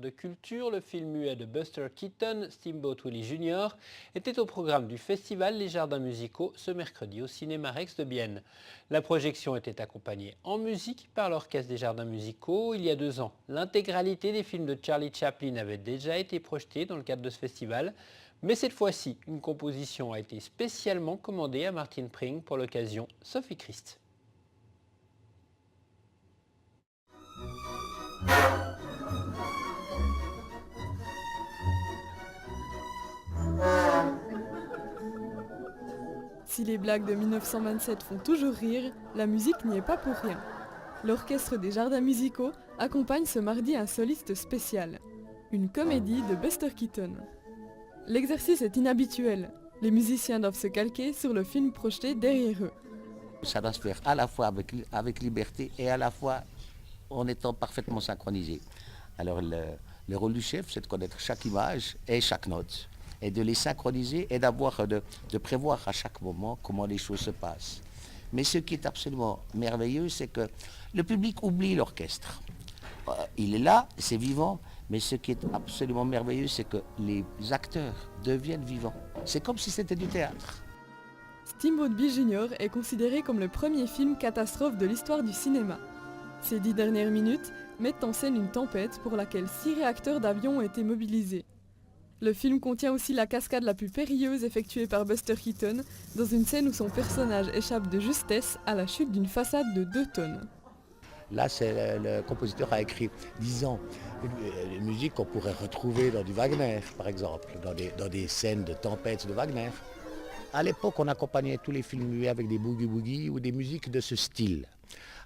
De culture, le film muet de Buster Keaton, Steamboat Willie Jr., était au programme du festival Les Jardins Musicaux ce mercredi au Cinéma Rex de Bienne. La projection était accompagnée en musique par l'Orchestre des Jardins Musicaux. Il y a 2 ans, l'intégralité des films de Charlie Chaplin avait déjà été projetée dans le cadre de ce festival. Mais cette fois-ci, une composition a été spécialement commandée à Martin Pring pour l'occasion, Sophie Christ. Si les blagues de 1927 font toujours rire, la musique n'y est pas pour rien. L'Orchestre des Jardins Musicaux accompagne ce mardi un soliste spécial, une comédie de Buster Keaton. L'exercice est inhabituel, les musiciens doivent se calquer sur le film projeté derrière eux. Ça doit se faire à la fois avec liberté et à la fois en étant parfaitement synchronisé. Alors le rôle du chef, c'est de connaître chaque image et chaque note, et de les synchroniser et de prévoir à chaque moment comment les choses se passent. Mais ce qui est absolument merveilleux, c'est que le public oublie l'orchestre. Il est là, c'est vivant, mais ce qui est absolument merveilleux, c'est que les acteurs deviennent vivants. C'est comme si c'était du théâtre. Steamboat Willie Jr. est considéré comme le premier film catastrophe de l'histoire du cinéma. Ces 10 dernières minutes mettent en scène une tempête pour laquelle 6 réacteurs d'avion ont été mobilisés. Le film contient aussi la cascade la plus périlleuse effectuée par Buster Keaton dans une scène où son personnage échappe de justesse à la chute d'une façade de 2 tonnes. Là, le compositeur a écrit 10 ans une musique qu'on pourrait retrouver dans du Wagner, par exemple, dans des scènes de tempête de Wagner. À l'époque, on accompagnait tous les films muets avec des boogie-woogie ou des musiques de ce style.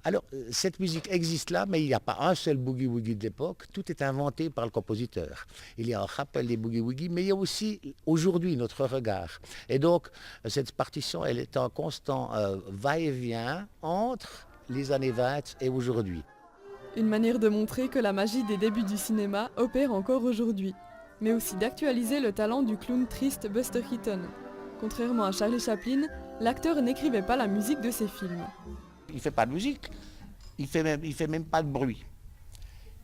Alors, cette musique existe là, mais il n'y a pas un seul boogie-woogie de l'époque. Tout est inventé par le compositeur. Il y a un rappel des boogie-woogie, mais il y a aussi, aujourd'hui, notre regard. Et donc, cette partition, elle est en constant va-et-vient entre les années 20 et aujourd'hui. Une manière de montrer que la magie des débuts du cinéma opère encore aujourd'hui, mais aussi d'actualiser le talent du clown triste Buster Keaton. Contrairement à Charlie Chaplin, l'acteur n'écrivait pas la musique de ses films. Il ne fait pas de musique, il fait même pas de bruit.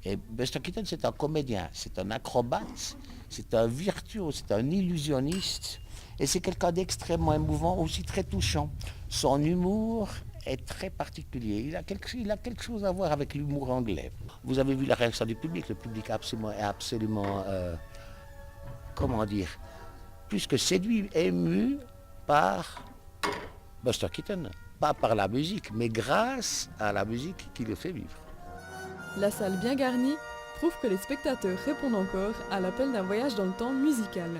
Et Buster Keaton, c'est un comédien, c'est un acrobate, c'est un virtuose, c'est un illusionniste, et c'est quelqu'un d'extrêmement émouvant, aussi très touchant. Son humour est très particulier, il a quelque chose à voir avec l'humour anglais. Vous avez vu la réaction du public, le public est absolument comment dire, plus que séduit, ému par Buster Keaton. Pas par la musique, mais grâce à la musique qui le fait vivre. La salle bien garnie prouve que les spectateurs répondent encore à l'appel d'un voyage dans le temps musical.